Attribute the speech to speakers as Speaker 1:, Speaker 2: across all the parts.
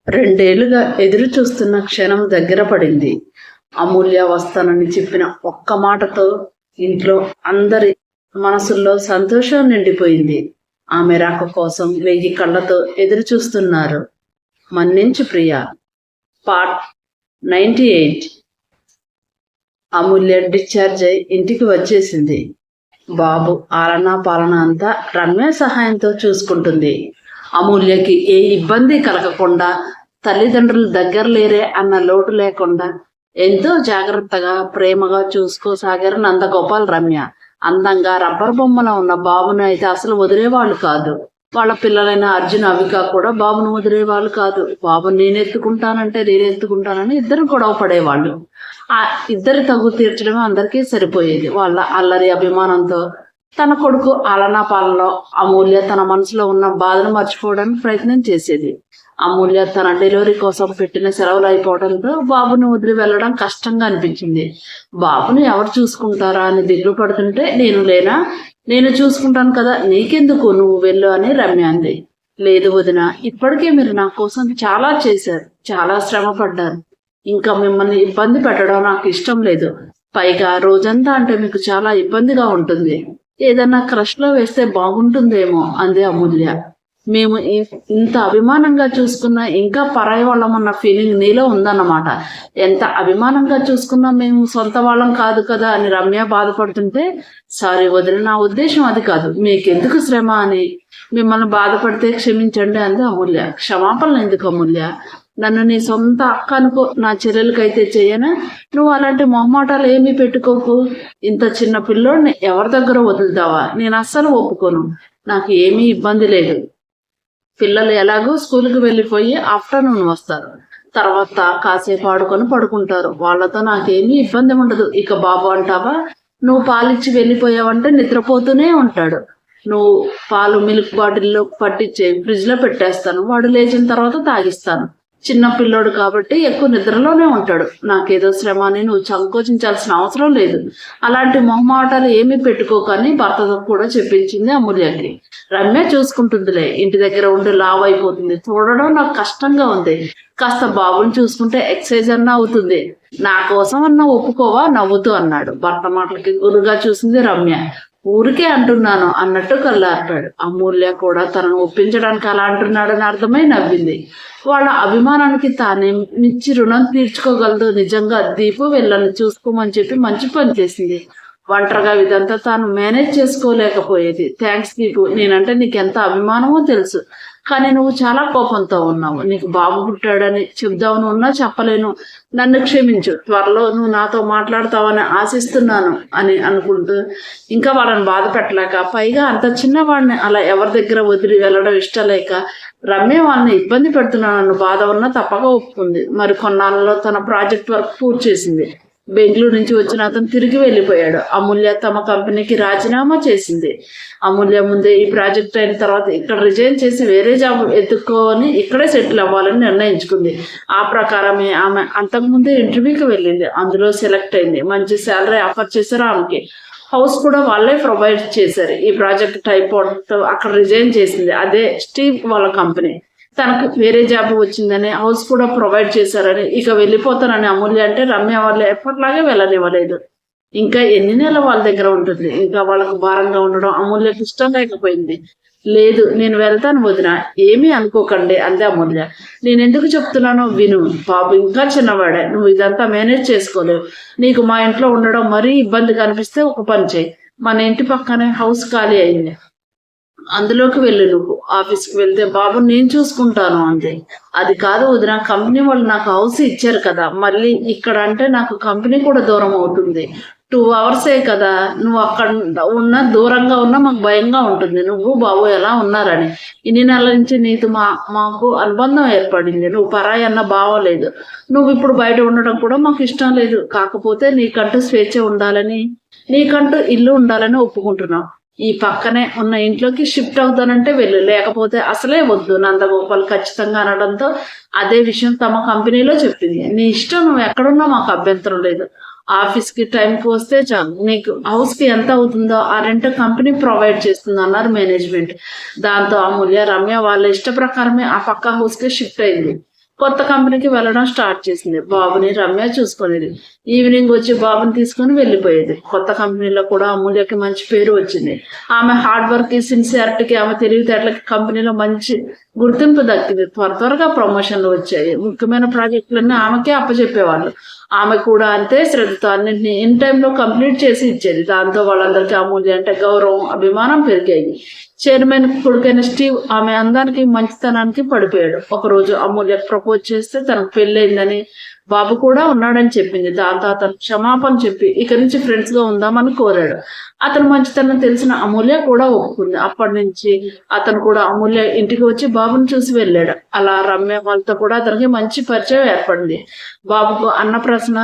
Speaker 1: రెండేళ్లుగా ఎదురు చూస్తున్న క్షణం దగ్గర పడింది. అమూల్య వస్తానని చెప్పిన ఒక్క మాటతో ఇంట్లో అందరి మనసుల్లో సంతోషం నిండిపోయింది. ఆమె రాక కోసం 1000 కళ్ళతో ఎదురు చూస్తున్నారు. మన్నించు ప్రియ పార్ట్ 98. అమూల్య డిశ్చార్జ్ అయి ఇంటికి వచ్చేసింది. బాబు ఆలనా పాలన అంతా రమ్య సహాయంతో చూసుకుంటుంది. అమూల్యకి ఏ ఇబ్బంది కలగకుండా, తల్లిదండ్రులు దగ్గర లేరే అన్న లోటు లేకుండా ఎంతో జాగ్రత్తగా ప్రేమగా చూసుకోసాగారు నందగోపాల్ రమ్య. అందంగా రబ్బర్ బొమ్మలా ఉన్న బాబును అయితే అసలు వదిలేవాళ్ళు కాదు. వాళ్ళ పిల్లలైన అర్జున్ అవిక కూడా బాబును వదిలేవాళ్ళు కాదు. బాబు నేనెత్తుకుంటానని ఇద్దరు గొడవ పడేవాళ్ళు. ఆ ఇద్దరి తగు తీర్చడమే అందరికీ సరిపోయేది. వాళ్ళ అల్లరి అభిమానంతో తన కొడుకు ఆలనా పాలనలో అమూల్య తన మనసులో ఉన్న బాధను మర్చిపోవడానికి ప్రయత్నం చేసేది. అమూల్య తన డెలివరీ కోసం పెట్టిన సెలవులు అయిపోవడంతో బాబుని వదిలి వెళ్ళడం కష్టంగా అనిపించింది. బాబుని ఎవరు చూసుకుంటారా అని దిగులు పడుతుంటే, నేను చూసుకుంటాను కదా, నీకెందుకు, నువ్వు వెళ్ళు అని రమ్య అంది. లేదు వదిన, ఇప్పటికే మీరు నా కోసం చాలా చేశారు, చాలా శ్రమ పడ్డారు. ఇంకా మిమ్మల్ని ఇబ్బంది పెట్టడం నాకు ఇష్టం లేదు. పైగా రోజంతా అంటే మీకు చాలా ఇబ్బందిగా ఉంటుంది. ఏదన్నా క్రష్లో వేస్తే బాగుంటుందేమో అంది అమూల్య. మేము ఇంత అభిమానంగా చూసుకున్నా ఇంకా పరాయి వాళ్ళమన్న ఫీలింగ్ నీలో ఉందన్నమాట. ఎంత అభిమానంగా చూసుకున్నా మేము సొంత వాళ్ళం కాదు కదా అని రమ్య బాధపడుతుంటే, సారీ వదిన, నా ఉద్దేశం అది కాదు, మీకెందుకు శ్రమ అని. మిమ్మల్ని బాధపడితే క్షమించండి అంది అమూల్య. క్షమాపణలు ఎందుకు అమూల్య? నన్ను నీ సొంత అక్క అనుకో, నా చెల్లెలకైతే చెయ్యనా? నువ్వు అలాంటి మొహమాటాలు ఏమీ పెట్టుకోకు. ఇంత చిన్న పిల్లోడిని ఎవరి దగ్గర వదులుతావా? నేను అస్సలు ఒప్పుకోను. నాకు ఏమీ ఇబ్బంది లేదు. పిల్లలు ఎలాగో స్కూల్కి వెళ్ళిపోయి ఆఫ్టర్నూన్ వస్తారు. తర్వాత కాసేపు ఆడుకొని పడుకుంటారు. వాళ్ళతో నాకేమీ ఇబ్బంది ఉండదు. ఇక బాబు అంటావా, నువ్వు పాలిచ్చి వెళ్ళిపోయావంటే నిద్రపోతూనే ఉంటాడు. నువ్వు పాలు మిల్క్ బాటిల్లో పట్టించే ఫ్రిడ్జ్లో పెట్టేస్తాను. వాడు లేచిన తర్వాత తాగిస్తాను. చిన్న పిల్లోడు కాబట్టి ఎక్కువ నిద్రలోనే ఉంటాడు. నాకేదో శ్రమ అని నువ్వు సంకోచించాల్సిన అవసరం లేదు. అలాంటి మొహమాటాలు ఏమీ పెట్టుకోకని భర్తతో కూడా చెప్పించింది అమూల్యకి. రమ్య చూసుకుంటుందిలే, ఇంటి దగ్గర ఉండి లావ్ అయిపోతుంది, చూడడం నాకు కష్టంగా ఉంది. కాస్త బాబుని చూసుకుంటే ఎక్సర్సైజ్ అన్నా అవుతుంది. నా కోసం అన్నా ఒప్పుకోవా నవ్వుతూ అన్నాడు. భర్త మాటలకి గురుగా చూసింది రమ్య. ఊరికే అంటున్నాను అన్నట్టు కళ్ళార్పాడు. అమూల్య కూడా తనను ఒప్పించడానికి అలా అంటున్నాడని అర్థమై నవ్వింది. వాళ్ళ అభిమానానికి తానే మిచ్చి రుణం తీర్చుకోగలదు. నిజంగా దీపు వెళ్ళని చూసుకోమని చెప్పి మంచి పని చేసింది. ఒంటరిగా ఇదంతా తాను మేనేజ్ చేసుకోలేకపోయేది. థ్యాంక్స్ దీపు, నేనంటే నీకు ఎంత అభిమానమో తెలుసు. కానీ నువ్వు చాలా కోపంతో ఉన్నావు. నీకు బాబు పుట్టాడని చెప్దామని ఉన్నా చెప్పలేను. నన్ను క్షమించు. త్వరలో నువ్వు నాతో మాట్లాడతావని ఆశిస్తున్నాను అని అనుకుంటూ ఇంకా వాళ్ళని బాధ పెట్టలేక, పైగా అంత చిన్నవాడిని అలా ఎవరి దగ్గర వదిలి వెళ్ళడం ఇష్టం లేక, రమ్య వాళ్ళని ఇబ్బంది పెడుతున్నానన్న బాధ ఉన్నా తప్పక ఒప్పుకుంది. మరి కొన్నాళ్ళలో తన ప్రాజెక్ట్ వర్క్ పూర్తి చేసింది. బెంగళూరు నుంచి వచ్చిన అతను తిరిగి వెళ్ళిపోయాడు. అమూల్య తమ కంపెనీకి రాజీనామా చేసింది. అమూల్య ముందే ఈ ప్రాజెక్ట్ అయిన తర్వాత ఇక్కడ రిజైన్ చేసి వేరే జాబ్ ఎత్తుక్కొని ఇక్కడే సెటిల్ అవ్వాలని నిర్ణయించుకుంది. ఆ ప్రకారమే ఆమె అంతకుముందే ఇంటర్వ్యూకి వెళ్ళింది. అందులో సెలెక్ట్ అయింది. మంచి శాలరీ ఆఫర్ చేశారు ఆమెకి. హౌస్ కూడా వాళ్ళే ప్రొవైడ్ చేశారు. ఈ ప్రాజెక్ట్ టైప్ అక్కడ రిజైన్ చేసింది. అదే స్టీవ్ వాళ్ళ కంపెనీ. తనకు వేరే జాబ్ వచ్చిందని, హౌస్ కూడా ప్రొవైడ్ చేశారని, ఇక వెళ్ళిపోతానని అమూల్య అంటే రమ్య వాళ్ళు ఎప్పటిలాగే వెళ్ళనివ్వలేదు. ఇంకా ఎన్ని నెలలు వాళ్ళ దగ్గర ఉంటుంది? ఇంకా వాళ్ళకు భారంగా ఉండడం అమూల్యకి ఇష్టం లేకపోయింది. లేదు, నేను వెళ్తాను వదిన, ఏమీ అనుకోకండి అందే అమూల్య. నేనెందుకు చెప్తున్నానో విను. బాబు ఇంకా చిన్నవాడే, నువ్వు ఇదంతా మేనేజ్ చేసుకోలేవు. నీకు మా ఇంట్లో ఉండడం మరీ ఇబ్బందిగా అనిపిస్తే ఒక పని చేయి. మన ఇంటి పక్కనే హౌస్ ఖాళీ అయింది, అందులోకి వెళ్ళు. నువ్వు ఆఫీస్కి వెళ్తే బాబు నేను చూసుకుంటాను అంతే. అది కాదు వదిన, కంపెనీ వాళ్ళు నాకు హౌస్ ఇచ్చారు కదా, మళ్ళీ ఇక్కడ అంటే నాకు కంపెనీ కూడా దూరం అవుతుంది. 2 hours కదా, నువ్వు అక్కడ ఉన్నా దూరంగా ఉన్నా మాకు భయంగా ఉంటుంది. నువ్వు బాబు ఎలా ఉన్నారని. ఇన్ని నెలల నుంచి నీతో మాకు అనుబంధం ఏర్పడింది. నువ్వు పరాయి అన్న బావలేదు. నువ్వు ఇప్పుడు బయట ఉండడం కూడా మాకు ఇష్టం లేదు. కాకపోతే నీకంటూ స్వేచ్ఛ ఉండాలని, నీకంటూ ఇల్లు ఉండాలని ఒప్పుకుంటున్నావు. ఈ పక్కనే ఉన్న ఇంట్లోకి షిఫ్ట్ అవుతానంటే వెళ్ళు, లేకపోతే అసలే వద్దు నందగోపాల్ ఖచ్చితంగా అనడంతో అదే విషయం తమ కంపెనీలో చెప్పింది. నీ ఇష్టం, నువ్వు ఎక్కడున్నా మాకు అభ్యంతరం లేదు. ఆఫీస్కి టైంకి వస్తే చాలు. నీకు హౌస్కి ఎంత అవుతుందో ఆ రెంట్ కంపెనీ ప్రొవైడ్ చేస్తుంది అన్నారు మేనేజ్మెంట్. దాంతో అమూల్య రమ్య వాళ్ళ ఇష్ట ప్రకారమే ఆ పక్క హౌస్కి షిఫ్ట్ అయింది. కొత్త కంపెనీకి వెళ్ళడం స్టార్ట్ చేసింది. బాబుని రమ్య చూసుకునేది. ఈవినింగ్ వచ్చి బాబుని తీసుకొని వెళ్ళిపోయేది. కొత్త కంపెనీలో కూడా అమూల్యకి మంచి పేరు వచ్చింది. ఆమె హార్డ్ వర్క్ కి, సిన్సియారిటీకి, ఆమె తెలివితేటలకి కంపెనీలో మంచి గుర్తింపు దక్కింది. త్వరగా ప్రమోషన్లు వచ్చాయి. ముఖ్యమైన ప్రాజెక్టులన్నీ ఆమెకే అప్పచెప్పేవాళ్ళు. ఆమె కూడా అంతే శ్రద్ధతో అన్నింటినీ ఇన్ టైంలో కంప్లీట్ చేసి ఇచ్చేది. దాంతో వాళ్ళందరికీ అమూల్య అంటే గౌరవం, అభిమానం పెరిగాయి. చైర్మన్ కొడుకైన స్టీవ్ ఆమె అందానికి, మంచితనానికి పడిపోయాడు. ఒకరోజు అమూల్య ప్రపోజ్ చేస్తే తనకు పెళ్ళయిందని, బాబు కూడా ఉన్నాడని చెప్పింది. దాంతో అతను క్షమాపణ చెప్పి ఇక నుంచి ఫ్రెండ్స్ గా ఉందామని కోరాడు. అతను మంచితనం తెలిసిన అమూల్య కూడా ఒప్పుకుంది. అప్పటి నుంచి అతను కూడా అమూల్య ఇంటికి వచ్చి బాబుని చూసి వెళ్ళాడు. అలా రమ్య వాళ్ళతో కూడా అతనికి మంచి పరిచయం ఏర్పడింది. బాబుకు అన్నప్రాసన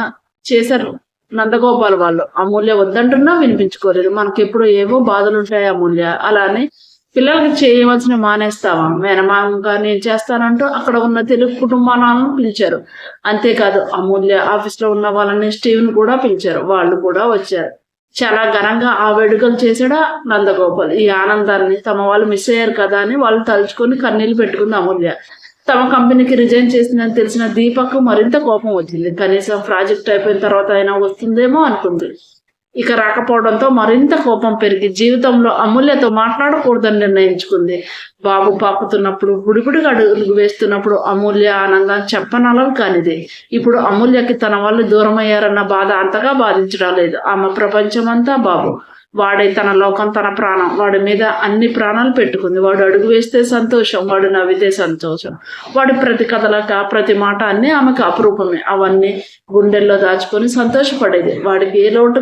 Speaker 1: చేశారు నందగోపాల్ వాళ్ళు. అమూల్య వద్దంటున్నా వినిపించుకోలేదు. మనకెప్పుడు ఏవో బాధలు ఉంటాయి అమూల్య. అలానే పిల్లలకి చేయవలసిన మానేస్తావా? మేనమామగా నేను చేస్తానంటూ అక్కడ ఉన్న తెలుగు కుటుంబాలను పిలిచారు. అంతేకాదు అమూల్య ఆఫీస్ లో ఉన్న వాళ్ళని, స్టీవ్ ని కూడా పిలిచారు. వాళ్ళు కూడా వచ్చారు. చాలా ఘనంగా ఆ వేడుకలు చేశాడు నందగోపాల్. ఈ ఆనందాన్ని తమ వాళ్ళు మిస్ అయ్యారు కదా అని వాళ్ళు తలుచుకొని కన్నీళ్లు పెట్టుకుంది అమూల్య. తమ కంపెనీకి రిజైన్ చేసిందని తెలిసిన దీపక్ మరింత కోపం వచ్చింది. కనీసం ప్రాజెక్ట్ అయిపోయిన తర్వాత అయినా వస్తుందేమో అనుకుంది. ఇక రాకపోవడంతో మరింత కోపం పెరిగి జీవితంలో అమూల్యతో మాట్లాడకూడదని నిర్ణయించుకుంది. బాబు పాకుతున్నప్పుడు, బుడిబుడిగా అడుగులు వేస్తున్నప్పుడు అమూల్య ఆనందం చెప్పనలవి కానిది. ఇప్పుడు అమూల్యకి తన వాళ్ళు దూరం అయ్యారన్న బాధ అంతగా బాధించడం లేదు. ఆమె ప్రపంచం అంతా బాబు. వాడే తన లోకం, తన ప్రాణం. వాడి మీద అన్ని ప్రాణాలు పెట్టుకుంది. వాడు అడుగు వేస్తే సంతోషం, వాడు నవ్వితే సంతోషం. వాడి ప్రతి కథలక, ప్రతి మాట అన్నీ ఆమెకు అపురూపమే. అవన్నీ గుండెల్లో దాచుకొని సంతోషపడేది. వాడికి ఏ లోటు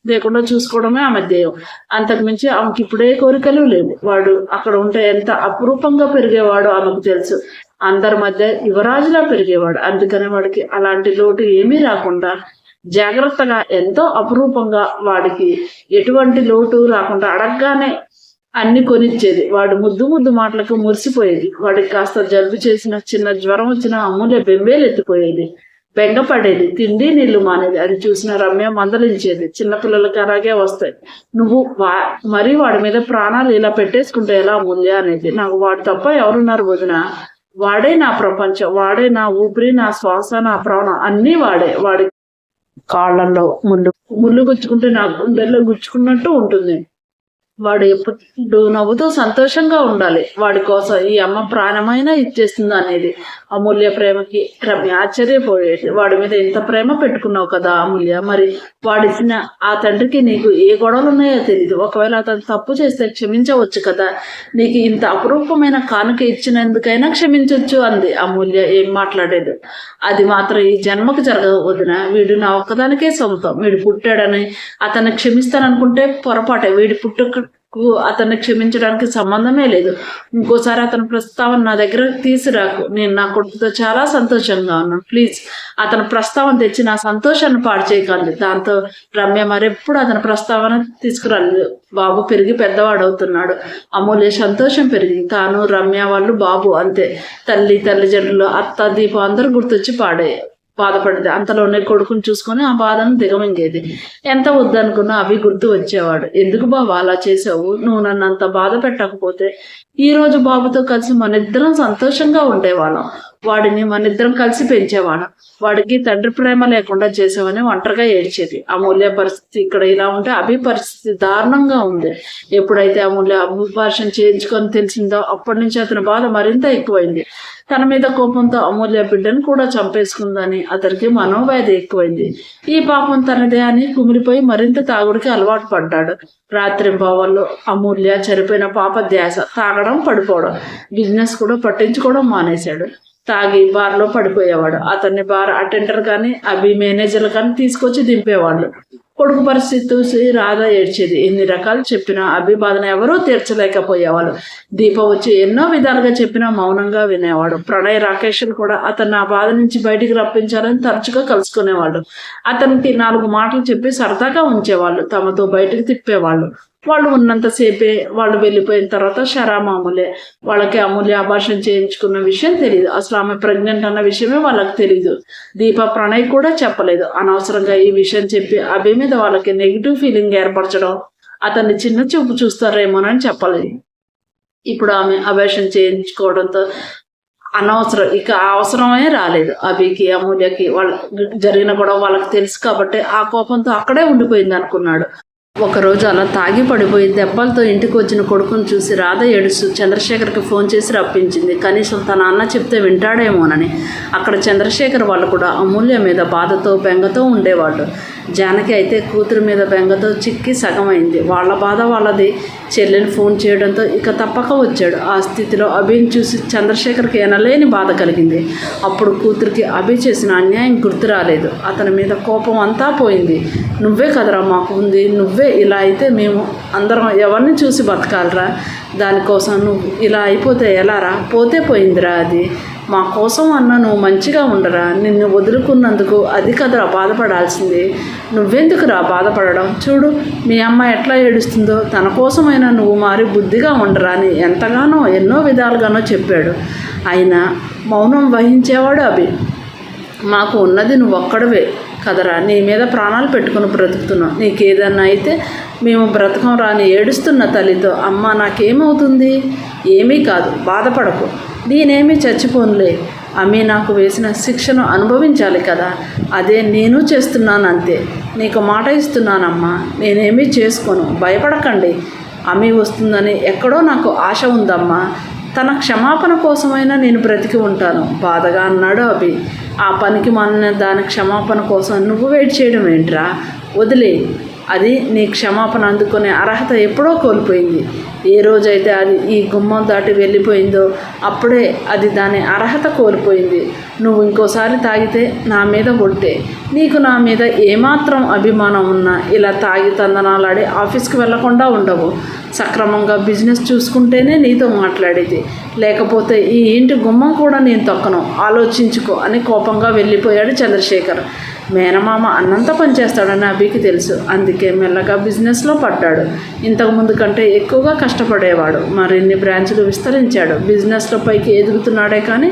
Speaker 1: లేకుండా చూసుకోవడమే ఆమె ధ్యేయం. అంతకు మించి ఆమెకి ఇప్పుడే కోరికలు లేవు. వాడు అక్కడ ఉంటే ఎంత అపురూపంగా పెరిగేవాడో ఆమెకు తెలుసు. అందరి మధ్య యువరాజులా పెరిగేవాడు. అందుకనే వాడికి అలాంటి లోటు ఏమీ రాకుండా జాగ్రత్తగా, ఎంతో అపురూపంగా, వాడికి ఎటువంటి లోటు రాకుండా అడగగానే అన్ని కొనిచ్చేది. వాడు ముద్దు మాటలకు మురిసిపోయేది. వాడికి కాస్త జలుబు చేసిన, చిన్న జ్వరం వచ్చిన అమూల్య బెంబేలు ఎత్తిపోయేది. బెంగపడేది. తిండి నీళ్లు మానేది. అది చూసిన రమ్య మందలించేది. చిన్నపిల్లలకి అలాగే వస్తాయి. నువ్వు మరీ వాడి మీద ప్రాణాలు ఇలా పెట్టేసుకుంటే ఎలా అమూల్య అనేది. నాకు వాడు తప్ప ఎవరున్నారు వదిన? వాడే నా ప్రపంచం. వాడే నా ఊపిరి, నా శ్వాస, నా ప్రాణం అన్నీ వాడే. వాడి కాళ్ళల్లో ముళ్ళు గుచ్చుకుంటే నా గుండెల్లో గుచ్చుకున్నట్టు ఉంటుంది. వాడు ఎప్పుడు నవ్వుతూ సంతోషంగా ఉండాలి. వాడి కోసం ఈ అమ్మ ప్రాణమైనా ఇచ్చేస్తుంది అనేది అమూల్య ప్రేమకి రమ్య ఆశ్చర్యపోయేది. వాడి మీద ఇంత ప్రేమ పెట్టుకున్నావు కదా అమూల్య, మరి వాడిచ్చిన ఆ తండ్రికి నీకు ఏ గొడవలు ఉన్నాయో తెలీదు. ఒకవేళ అతను తప్పు చేస్తే క్షమించవచ్చు కదా. నీకు ఇంత అపురూపమైన కానుక ఇచ్చినందుకైనా క్షమించవచ్చు అంది అమూల్య. ఏం మాట్లాడేది. అది మాత్రం ఈ జన్మకు జరగవద్దున. వీడు నా ఒక్కదానికే సొంతం. వీడు పుట్టాడని అతన్ని క్షమిస్తాననుకుంటే పొరపాటే. వీడి పుట్టుకు అతన్ని క్షమించడానికి సంబంధమే లేదు. ఇంకోసారి అతని ప్రస్తావన నా దగ్గర తీసుకురాకు. నేను నా కొడుకుతో చాలా సంతోషంగా ఉన్నాను. ప్లీజ్ అతని ప్రస్తావన తెచ్చి నా సంతోషాన్ని పాడు చేయకండి. దాంతో రమ్య మరెప్పుడు అతని ప్రస్తావన తీసుకురాలేదు. బాబు పెరిగి పెద్దవాడవుతున్నాడు. అమూల్య సంతోషం పెరిగింది. తాను, రమ్య వాళ్ళు, బాబు అంతే. తల్లిదండ్రులు, అత్త, దీపం అందరూ గుర్తొచ్చి బాధపడేది. అంతలోనే కొడుకుని చూసుకొని ఆ బాధను దిగమింగేది. ఎంత వద్దనుకున్నా అవి గుర్తు వచ్చేవాడు. ఎందుకు బాబు అలా చేసావు? నువ్వు నన్ను అంత బాధ పెట్టకపోతే ఈ రోజు బాబుతో కలిసి మనిద్దరం సంతోషంగా ఉండేవాళ్ళం. వాడిని మనిద్దరం కలిసి పెంచేవాళ్ళం. వాడికి తండ్రి ప్రేమ లేకుండా చేసామని ఒంటరిగా ఏడ్చేది. అమూల్య పరిస్థితి ఇక్కడ ఇలా ఉంటే అభి పరిస్థితి దారుణంగా ఉంది. ఎప్పుడైతే అమూల్య అభిభాషణ చేయించుకొని తెలిసిందో అప్పటి నుంచి అతని బాధ మరింత ఎక్కువైంది. తన మీద కోపంతో అమూల్య బిడ్డను కూడా చంపేసుకుందని అతనికి మనోవ్యాధి ఎక్కువైంది. ఈ పాపం తనదే అని కుమిలిపోయి మరింత తాగుడికి అలవాటు పడ్డాడు. రాత్రింబవళ్ళు అమూల్య చనిపోయిన పాప ధ్యాస. తాగడం, పడిపోవడం. బిజినెస్ కూడా పట్టించుకోవడం మానేశాడు. తాగి బార్లో పడిపోయేవాడు. అతన్ని బార్ అటెండర్ కానీ, అభి మేనేజర్లు కానీ తీసుకొచ్చి దింపేవాళ్ళు. కొడుకు పరిస్థితి చూసి రాధ ఏడ్చేది. ఎన్ని రకాలు చెప్పినా అభి బాధను ఎవరూ తీర్చలేకపోయేవాళ్ళు. దీప వచ్చి ఎన్నో విధాలుగా చెప్పినా మౌనంగా వినేవాడు. ప్రణయ్, రాకేష్ కూడా అతన్ని ఆ బాధ నుంచి బయటికి రప్పించాలని తరచుగా కలుసుకునేవాళ్ళు. అతనికి 4 మాటలు చెప్పి సరదాగా ఉంచేవాళ్ళు. తమతో బయటికి తిప్పేవాళ్ళు. వాళ్ళు ఉన్నంతసేపే. వాళ్ళు వెళ్ళిపోయిన తర్వాత మామూలే. వాళ్ళకి అమూల్య అబార్షన్ చేయించుకున్న విషయం తెలియదు. అసలు ఆమె ప్రెగ్నెంట్ అన్న విషయమే వాళ్ళకి తెలియదు. దీప, ప్రణయ్ కూడా చెప్పలేదు. అనవసరంగా ఈ విషయం చెప్పి అభి మీద వాళ్ళకి నెగిటివ్ ఫీలింగ్ ఏర్పరచడం, అతన్ని చిన్న చూపు చూస్తారేమోనని చెప్పలేదు. ఇప్పుడు ఆమె అబార్షన్ చేయించుకోవడంతో అనవసరం, ఇక ఆ అవసరమే రాలేదు అభికి అమూల్యకి. వాళ్ళ జరిగిన గొడవ వాళ్ళకి తెలుసు కాబట్టి ఆ కోపంతో అక్కడే ఉండిపోయింది అనుకున్నాడు. ఒకరోజు అలా తాగి పడిపోయి దెబ్బలతో ఇంటికి వచ్చిన కొడుకును చూసి రాధ ఏడుస్తూ చంద్రశేఖర్కి ఫోన్ చేసి రప్పించింది. కనీసం తన అన్న చెప్తే వింటాడేమోనని. అక్కడ చంద్రశేఖర్ వాళ్ళు కూడా అమూల్య మీద బాధతో బెంగతో ఉండేవాళ్ళు. జానకి అయితే కూతురు మీద బెంగతో చిక్కి సగమైంది. వాళ్ళ బాధ వాళ్ళది. చెల్లెలు ఫోన్ చేయడంతో ఇక తప్పక వచ్చాడు. ఆ స్థితిలో అభిని చూసి చంద్రశేఖర్కి ఎనలేని బాధ కలిగింది. అప్పుడు కూతురికి అభి చేసిన అన్యాయం గుర్తు రాలేదు. అతని మీద కోపం అంతా పోయింది. నువ్వే కదరా మాకు ఉంది, నువ్వే ఇలా అయితే మేము అందరం ఎవరిని చూసి బతకాలరా? దానికోసం నువ్వు ఇలా అయిపోతే ఎలారా? పోతే పోయిందిరా, అది మా కోసం అన్న నువ్వు మంచిగా ఉండరా? నిన్ను వదులుకున్నందుకు అది కదరా బాధపడాల్సింది. నువ్వెందుకురా బాధపడడం? చూడు మీ అమ్మ ఎట్లా ఏడుస్తుందో. తన కోసమైనా నువ్వు మారి బుద్ధిగా ఉండరా అని ఎంతగానో ఎన్నో విధాలుగానో చెప్పాడు. అయినా మౌనం వహించేవాడు అభి. మాకు ఉన్నది నువ్వు ఒక్కడవే కదరా, నీ మీద ప్రాణాలు పెట్టుకుని బ్రతుకుతున్నావు. నీకేదన్నా అయితే మేము బ్రతకం రాని ఏడుస్తున్న తల్లితో అమ్మ నాకేమవుతుంది? ఏమీ కాదు, బాధపడకు, నేనేమీ చచ్చిపోనులే. అమ్మి నాకు వేసిన శిక్షను అనుభవించాలి కదా, అదే నేను చేస్తున్నాను అంతే. నీకు మాట ఇస్తున్నానమ్మా, నేనేమీ చేసుకోను, భయపడకండి. అమ్మి వస్తుందని ఎక్కడో నాకు ఆశ ఉందమ్మా. తన క్షమాపణ కోసమైనా నేను బ్రతికి ఉంటాను బాధగా అన్నాడు అభి. ఆ పనికి మాలిన దాని క్షమాపణ కోసం నువ్వు వెయిట్ చేయడం ఏంట్రా? వదిలే. అది నీ క్షమాపణ అందుకునే అర్హత ఎప్పుడో కోల్పోయింది. ఏ రోజైతే అది ఈ గుమ్మం దాటి వెళ్ళిపోయిందో అప్పుడే అది దాని అర్హత కోల్పోయింది. నువ్వు ఇంకోసారి తాగితే నా మీద ఒట్టే. నీకు నా మీద ఏమాత్రం అభిమానం ఉన్నా ఇలా తాగి తందనాలాడి ఆఫీస్కి వెళ్లకుండా ఉండవు. సక్రమంగా బిజినెస్ చూసుకుంటేనే నీతో మాట్లాడేది, లేకపోతే ఈ ఇంటి గుమ్మం కూడా నేను తొక్కను, ఆలోచించుకో అని కోపంగా వెళ్ళిపోయాడు చంద్రశేఖర్. మేనమామ అన్నంత పనిచేస్తాడని అభికి తెలుసు. అందుకే మెల్లగా బిజినెస్లో పడ్డాడు. ఇంతకుముందు కంటే ఎక్కువగా కష్టపడేవాడు. మరిన్ని బ్రాంచులు విస్తరించాడు. బిజినెస్లో పైకి ఎదుగుతున్నాడే కానీ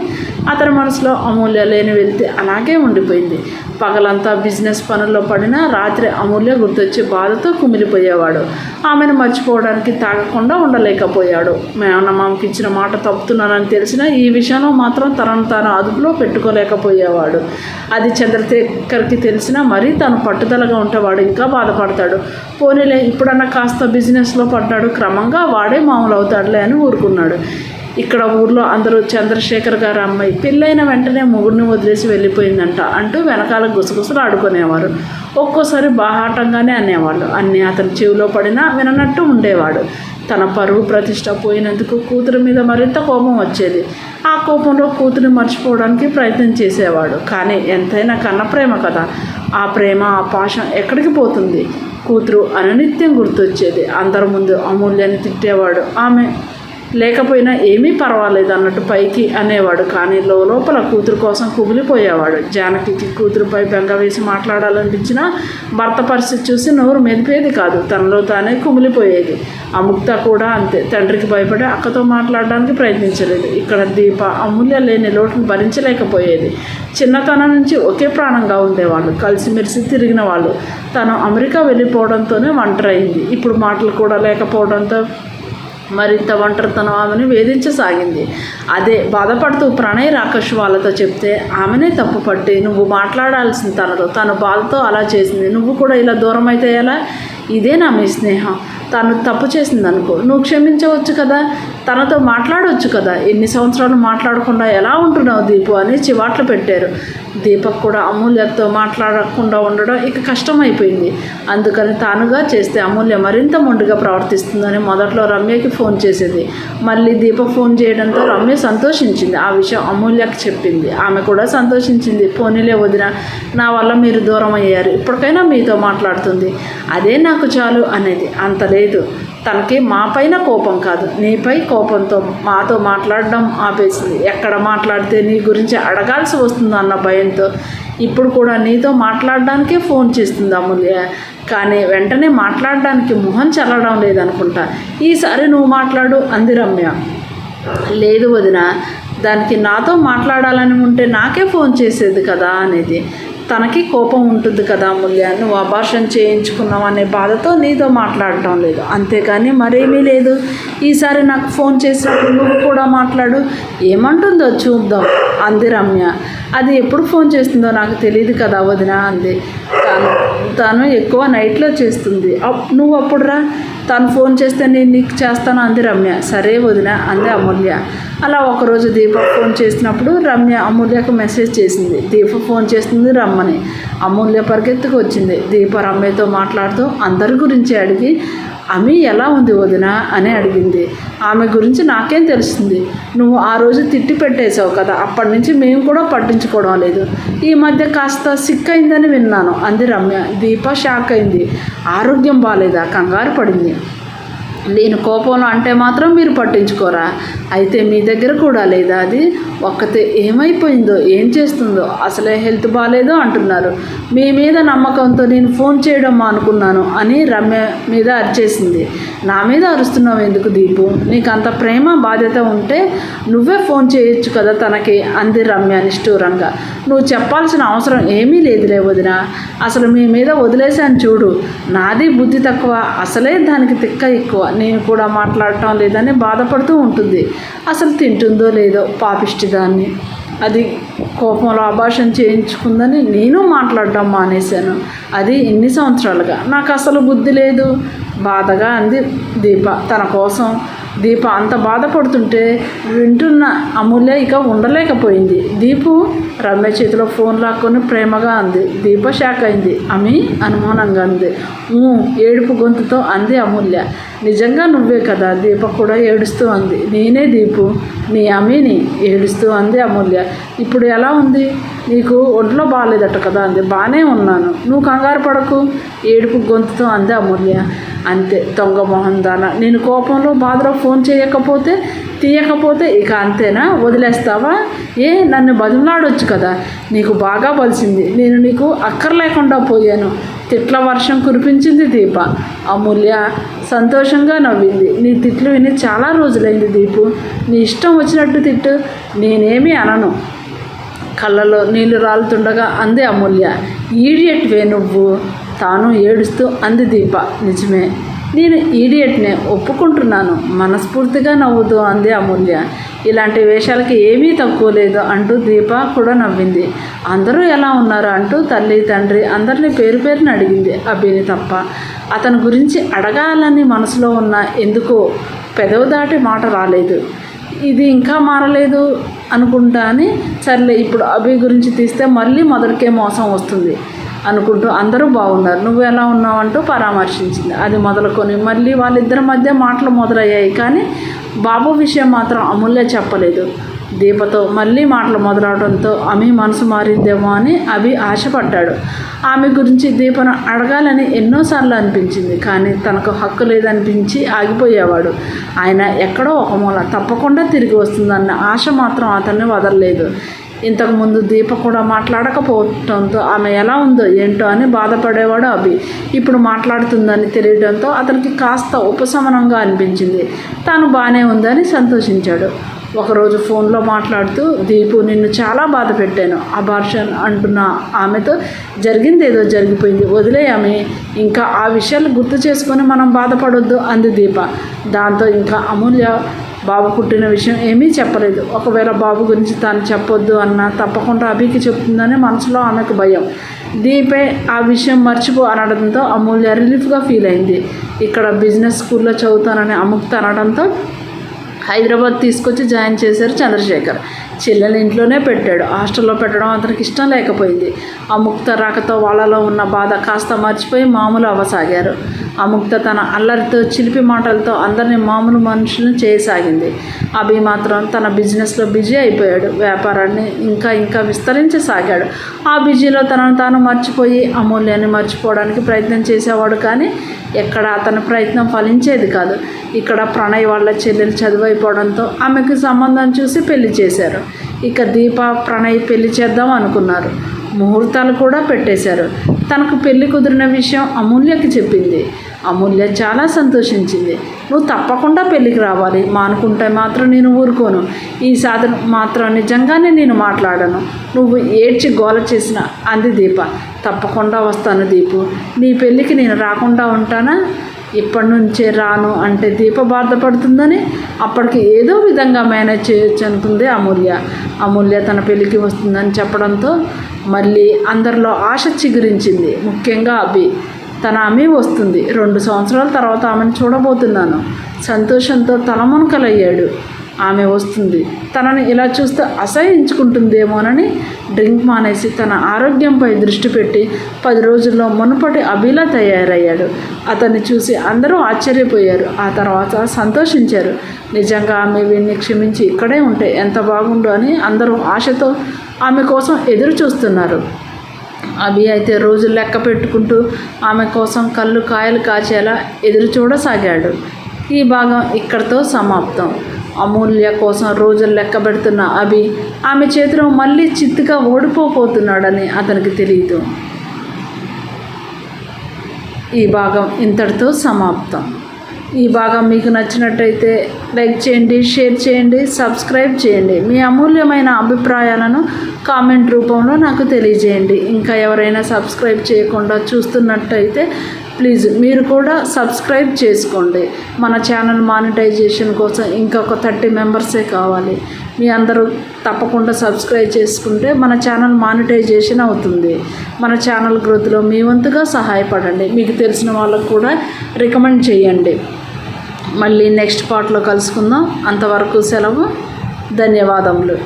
Speaker 1: అతని మనసులో అమూల్య లేని వెళ్తే అలాగే ఉండిపోయింది. పగలంతా బిజినెస్ పనుల్లో పడినా రాత్రి అమూల్య గుర్తొచ్చి బాధతో కుమిలిపోయేవాడు. ఆమెను మర్చిపోవడానికి తాగకుండా ఉండలేకపోయాడు. మేనమామకి ఇచ్చిన మాట తప్పుతున్నానని తెలిసినా ఈ విషయంలో మాత్రం తనను తాను అదుపులో పెట్టుకోలేకపోయేవాడు. అది చంద్రశేఖర్కి తెలిసినా మరీ తను పట్టుదలగా ఉంటేవాడు ఇంకా బాధపడతాడు. పోనీలే ఇప్పుడన్నా కాస్త బిజినెస్లో పడ్డాడు, క్రమంగా వాడే మామూలు అవుతాడులే అని ఊరుకున్నాడు. ఇక్కడ ఊర్లో అందరూ చంద్రశేఖర్ గారి అమ్మాయి పెళ్ళైన వెంటనే మొగుడిని వదిలేసి వెళ్ళిపోయిందంట అంటూ వెనకాల గుసగుసలు ఆడుకునేవారు. ఒక్కోసారి బాహాటంగానే అనేవాళ్ళు. అన్నీ అతని చెవిలో పడినా విననట్టు ఉండేవాడు. తన పరువు ప్రతిష్ట పోయినందుకు కూతురు మీద మరింత కోపం వచ్చేది. ఆ కోపంలో కూతురిని మర్చిపోవడానికి ప్రయత్నం చేసేవాడు. కానీ ఎంతైనా కన్న ప్రేమ కదా, ఆ ప్రేమ ఆ పాశం ఎక్కడికి పోతుంది? కూతురు అనునిత్యం గుర్తొచ్చేది. అందరి ముందు అమూల్యాన్ని తిట్టేవాడు. ఆమె లేకపోయినా ఏమీ పర్వాలేదు అన్నట్టు పైకి అనేవాడు. కానీ లోపల కూతురు కోసం కుమిలిపోయేవాడు. జానకికి కూతురుపై బెంగ వేసి మాట్లాడాలనిపించినా భర్త పరిస్థితి చూసి నోరు మెదిపేది కాదు. తనలో తానే కుమిలిపోయేది. అముక్త కూడా అంతే. తండ్రికి భయపడి అక్కతో మాట్లాడడానికి ప్రయత్నించలేదు. ఇక్కడ దీప అమూల్య లేని లోటును భరించలేకపోయేది. చిన్నతనం నుంచి ఒకే ప్రాణంగా ఉండేవాళ్ళు, కలిసిమెలిసి తిరిగిన వాళ్ళు. తను అమెరికా వెళ్ళిపోవడంతోనే ఒంటరైంది. ఇప్పుడు మాటలు కూడా లేకపోవడంతో మరింత ఒంటరితనం ఆమెను వేధించసాగింది. అదే బాధపడుతూ ప్రణయ్ రాకేష్ వాళ్ళతో చెప్తే ఆమెనే తప్పు పట్టి నువ్వు మాట్లాడాల్సింది తనతో, తను బాధతో అలా చేసింది, నువ్వు కూడా ఇలా దూరం అయితే ఎలా? ఇదేనా మీ స్నేహం? తను తప్పు చేసింది అనుకో, నువ్వు క్షమించవచ్చు కదా, తనతో మాట్లాడవచ్చు కదా, ఎన్ని సంవత్సరాలు మాట్లాడకుండా ఎలా ఉంటున్నావు దీపు అని చివాట్లు పెట్టారు. దీపక్ కూడా అమూల్యతో మాట్లాడకుండా ఉండడం ఇక కష్టమైపోయింది. అందుకని తానుగా చేస్తే అమూల్య మరింత మొండిగా ప్రవర్తిస్తుందని మొదట్లో రమ్యకి ఫోన్ చేసింది. మళ్ళీ దీపక్ ఫోన్ చేయడంతో రమ్య సంతోషించింది. ఆ విషయం అమూల్యకి చెప్పింది. ఆమె కూడా సంతోషించింది. పోనీలే వదిన, నా వల్ల మీరు దూరం అయ్యారు, ఇప్పటికైనా మీతో మాట్లాడుతుంది, అదే నాకు చాలు అనేది. అంత లేదు, తనకి మా పైన కోపం కాదు, నీపై కోపంతో మాతో మాట్లాడడం ఆపేసింది. ఎక్కడ మాట్లాడితే నీ గురించి అడగాల్సి వస్తుందో అన్న భయంతో ఇప్పుడు కూడా నీతో మాట్లాడడానికే ఫోన్ చేస్తుంది అమూల్య. కానీ వెంటనే మాట్లాడడానికి మొహం చల్లడం లేదనుకుంటా. ఈసారి నువ్వు మాట్లాడు అంది రమ్య. లేదు వదిన, దానికి నాతో మాట్లాడాలని ఉంటే నాకే ఫోన్ చేసేది కదా అనేది. తనకి కోపం ఉంటుంది కదా అమూల్య, నువ్వు అబార్షన్ చేయించుకున్నావు అనే బాధతో నీతో మాట్లాడటం లేదు, అంతేకాని మరేమీ లేదు. ఈసారి నాకు ఫోన్ చేసినప్పుడు నువ్వు కూడా మాట్లాడు, ఏమంటుందో చూద్దాం అంది రమ్య. అది ఎప్పుడు ఫోన్ చేస్తుందో నాకు తెలియదు కదా వదిన అంది. తాను ఎక్కువ నైట్లో చేస్తుంది, నువ్వు అప్పుడు రా, తను ఫోన్ చేస్తే నేను నీకు చేస్తాను అంది రమ్య. సరే వదిన అంది అమూల్య. అలా ఒకరోజు దీప ఫోన్ చేసినప్పుడు రమ్య అమూల్యకు మెసేజ్ చేసింది. దీప ఫోన్ చేస్తుంది రమ్మని. అమూల్య పరిగెత్తుకు వచ్చింది. దీప రమ్యతో మాట్లాడుతూ అందరి గురించి అడిగి అమి ఎలా ఉంది వదిన అని అడిగింది. ఆమె గురించి నాకేం తెలుస్తుంది, నువ్వు ఆ రోజు తిట్టి పెట్టేశావు కదా, అప్పటి నుంచి మేము కూడా పట్టించుకోవడం లేదు. ఈ మధ్య కాస్త సిక్ అయిందని విన్నాను అంది రమ్య. దీప షాక్ అయింది. ఆరోగ్యం బాగాలేదా? కంగారు పడింది. నేను కోపంలో అంటే మాత్రం మీరు పట్టించుకోరా? అయితే మీ దగ్గర కూడా లేదా? అది ఒక్కతే ఏమైపోయిందో, ఏం చేస్తుందో, అసలే హెల్త్ బాగాలేదో అంటున్నారు. మీ మీద నమ్మకంతో నేను ఫోన్ చేయడం అనుకున్నాను అని రమ్య మీద అరిచేసింది. నా మీద అరుస్తున్నావు ఎందుకు దీపు? నీకు అంత ప్రేమ బాధ్యత ఉంటే నువ్వే ఫోన్ చేయొచ్చు కదా తనకి అంది రమ్య నిష్ఠూరంగా. నువ్వు చెప్పాల్సిన అవసరం ఏమీ లేదులే వదిన, అసలు మీ మీద వదిలేశాను చూడు. నాది బుద్ధి తక్కువ, అసలే దానికి తిక్క ఎక్కువ. నేను కూడా మాట్లాడటం లేదని బాధపడుతూ ఉంటుంది. అసలు తింటుందో లేదో పాపిష్టిదాన్ని. అది కోపంలో అబార్షన్ చేయించుకుందని నేను మాట్లాడటం మానేశాను. అది ఇన్ని సంవత్సరాలుగా. నాకు అసలు బుద్ధి లేదు బాధగా అంది దీప. తన కోసం దీప అంత బాధపడుతుంటే వింటున్న అమూల్య ఇక ఉండలేకపోయింది. దీపు రమ్య చేతిలో ఫోన్ లాక్కొని ప్రేమగా అంది. దీప షాక్ అయింది. అమి అనుమానంగా అంది. ఏడుపు గొంతుతో అంది అమూల్య. నిజంగా నువ్వే కదా? దీప కూడా ఏడుస్తూ అంది. నేనే దీపు, నీ అమిని ఏడుస్తూ అంది అమూల్య. ఇప్పుడు ఎలా ఉంది? నీకు ఒంట్లో బాగాలేదట కదా అంది. బాగానే ఉన్నాను, నువ్వు కంగారు పడకు ఏడుపు గొంతుతో అంది అమూల్య. అంతే దొంగ మొహం దాన, నేను కోపంలో బాధలో ఫోన్ తీయకపోతే ఇక అంతేనా? వదిలేస్తావా? నన్ను బదులాడొచ్చు కదా, నీకు బాగా బలిసింది. నేను నీకు అక్కర్లేకుండా పోయాను. తిట్ల వర్షం కురిపించింది దీప. అమూల్య సంతోషంగా నవ్వింది. నీ తిట్లు విని చాలా రోజులైంది దీపు, నీ ఇష్టం వచ్చినట్టు తిట్టు, నేనేమీ అనను కళ్ళలో నీళ్లు రాలుతుండగా అంది అమూల్య. ఈడియట్వే నువ్వు, తాను ఏడుస్తూ అంది దీప. నిజమే, నేను ఈడియట్నే ఒప్పుకుంటున్నాను మనస్ఫూర్తిగా నవ్వుతూ అంది అమూల్య. ఇలాంటి వేషాలకి ఏమీ తక్కువ లేదు అంటూ దీప కూడా నవ్వింది. అందరూ ఎలా ఉన్నారు అంటూ తల్లి తండ్రి అందరినీ పేరు పేరుని అడిగింది. అభిని తప్ప. అతని గురించి అడగాలని మనసులో ఉన్న ఎందుకో పెదవి దాటి మాట రాలేదు. ఇది ఇంకా మారలేదు అనుకుంటా అని సర్లే ఇప్పుడు అభి గురించి తీస్తే మళ్ళీ మొదటికే మోసం వస్తుంది అనుకుంటూ అందరూ బాగున్నారు, నువ్వు ఎలా ఉన్నావు అంటూ పరామర్శించింది. అది మొదలుకొని మళ్ళీ వాళ్ళిద్దరి మధ్య మాటలు మొదలయ్యాయి. కానీ బాబు విషయం మాత్రం అమూల్య చెప్పలేదు. దీపతో మళ్ళీ మాటలు మొదలవడంతో ఆమె మనసు మారిందేమో అని అభి ఆశపడ్డాడు. ఆమె గురించి దీపను అడగాలని ఎన్నోసార్లు అనిపించింది. కానీ తనకు హక్కు లేదనిపించి ఆగిపోయేవాడు. ఆయన ఎక్కడో ఒక మూల తప్పకుండా తిరిగి వస్తుందన్న ఆశ మాత్రం అతన్ని వదలలేదు. ఇంతకుముందు దీప కూడా మాట్లాడకపోవడంతో ఆమె ఎలా ఉందో ఏంటో అని బాధపడేవాడు అభి. ఇప్పుడు మాట్లాడుతుందని తెలియడంతో అతనికి కాస్త ఉపశమనంగా అనిపించింది. తాను బాగానే ఉందని సంతోషించాడు. ఒకరోజు ఫోన్లో మాట్లాడుతూ, దీపు నిన్ను చాలా బాధ పెట్టాను, అబార్షన్ అంటున్న ఆమెతో జరిగింది ఏదో జరిగిపోయింది, వదిలేయామే, ఇంకా ఆ విషయాలు గుర్తు చేసుకొని మనం బాధపడొద్దు అంది దీప. దాంతో ఇంకా అమూల్య బాబు పుట్టిన విషయం ఏమీ చెప్పలేదు. ఒకవేళ బాబు గురించి తాను చెప్పొద్దు అన్నా తప్పకుండా అభికి చెప్తుందని మనసులో ఆమెకు భయం. దీపే ఆ విషయం మర్చిపో అనడంతో అమూల్య రిలీఫ్గా ఫీల్ అయింది. ఇక్కడ బిజినెస్ స్కూల్లో చదువుతానని అముక్త అనడంతో హైదరాబాద్ తీసుకొచ్చి జాయిన్ చేశారు చంద్రశేఖర్. చెల్లెలు ఇంట్లోనే పెట్టాడు. హాస్టల్లో పెట్టడం అతనికి ఇష్టం లేకపోయింది. అముక్త రాకతో వాళ్ళలో ఉన్న బాధ కాస్త మర్చిపోయి మామూలు అవ్వసాగారు. అముక్త తన అల్లరితో చిలిపి మాటలతో అందరినీ మామూలు మనుషులను చేయసాగింది. అభి మాత్రం తన బిజినెస్లో బిజీ అయిపోయాడు. వ్యాపారాన్ని ఇంకా విస్తరించసాగాడు. ఆ బిజీలో తనను తాను మర్చిపోయి అమూల్యాన్ని మర్చిపోవడానికి ప్రయత్నం చేసేవాడు. కానీ ఎక్కడ అతని ప్రయత్నం ఫలించేది కాదు. ఇక్కడ ప్రణయ్ వాళ్ళ చెల్లెలు చదువైపోవడంతో ఆమెకు సంబంధం చూసి పెళ్లి చేశారు. ఇక దీప ప్రణయ్ పెళ్లి చేద్దాం అనుకున్నారు. ముహూర్తాలు కూడా పెట్టేశారు. తనకు పెళ్లి కుదిరిన విషయం అమూల్యకి చెప్పింది. అమూల్య చాలా సంతోషించింది. నువ్వు తప్పకుండా పెళ్ళికి రావాలి, మానుకుంటే మాత్రం నేను ఊరుకోను. ఈ సాధన మాత్రం నిజంగానే నేను మాట్లాడను, నువ్వు ఏడ్చి గోల చేసిన అంది దీప. తప్పకుండా వస్తాను దీపు, నీ పెళ్ళికి నేను రాకుండా ఉంటానా? ఇప్పటి నుంచే రాను అంటే దీప బాధపడుతుందని అప్పటికి ఏదో విధంగా మేనేజ్ చేయొచ్చు అనుకుంది అమూల్య తన పెళ్ళికి వస్తుందని చెప్పడంతో మళ్ళీ అందరిలో ఆశ చిగురించింది. ముఖ్యంగా తన అమ్మి వస్తుంది, 2 సంవత్సరాల తర్వాత ఆమెను చూడబోతున్నాను. సంతోషంతో తలమునకలయ్యాడు. ఆమె వస్తుంది, తనని ఇలా చూస్తే అసహించుకుంటుందేమోనని డ్రింక్ మానేసి తన ఆరోగ్యంపై దృష్టి పెట్టి 10 రోజుల్లో మునుపటి అభిలా తయారయ్యాడు. అతన్ని చూసి అందరూ ఆశ్చర్యపోయారు, ఆ తర్వాత సంతోషించారు. నిజంగా ఆమె వీడిని క్షమించి ఇక్కడే ఉంటే ఎంత బాగుండు అని అందరూ ఆశతో ఆమె కోసం ఎదురు చూస్తున్నారు. అయితే రోజులు లెక్క పెట్టుకుంటూ ఆమె కోసం కళ్ళు కాయలు కాచేలా ఎదురు చూడసాగాడు. ఈ భాగం ఇక్కడితో సమాప్తం. అమూల్య కోసం రోజులు లెక్క పెడుతున్న ఆమె చేతిలో మళ్ళీ చిత్తుగా ఓడిపోతున్నాడని అతనికి తెలియదు. ఈ భాగం ఇంతటితో సమాప్తం. ఈ భాగం మీకు నచ్చినట్టయితే లైక్ చేయండి, షేర్ చేయండి, సబ్స్క్రైబ్ చేయండి. మీ అమూల్యమైన అభిప్రాయాలను కామెంట్ రూపంలో నాకు తెలియజేయండి. ఇంకా ఎవరైనా సబ్స్క్రైబ్ చేయకుండా చూస్తున్నట్టయితే ప్లీజ్ మీరు కూడా సబ్స్క్రైబ్ చేసుకోండి. మన ఛానల్ మానిటైజేషన్ కోసం ఇంకొక 30 మెంబర్సే కావాలి. మీ అందరూ తప్పకుండా సబ్స్క్రైబ్ చేసుకుంటే మన ఛానల్ మానిటైజేషన్ అవుతుంది. మన ఛానల్ గ్రోత్లో మీ వంతుగా సహాయపడండి. మీకు తెలిసిన వాళ్ళకు కూడా రికమెండ్ చేయండి. మళ్ళీ నెక్స్ట్ పార్ట్లో కలుసుకుందాం. అంతవరకు సెలవు. ధన్యవాదములు.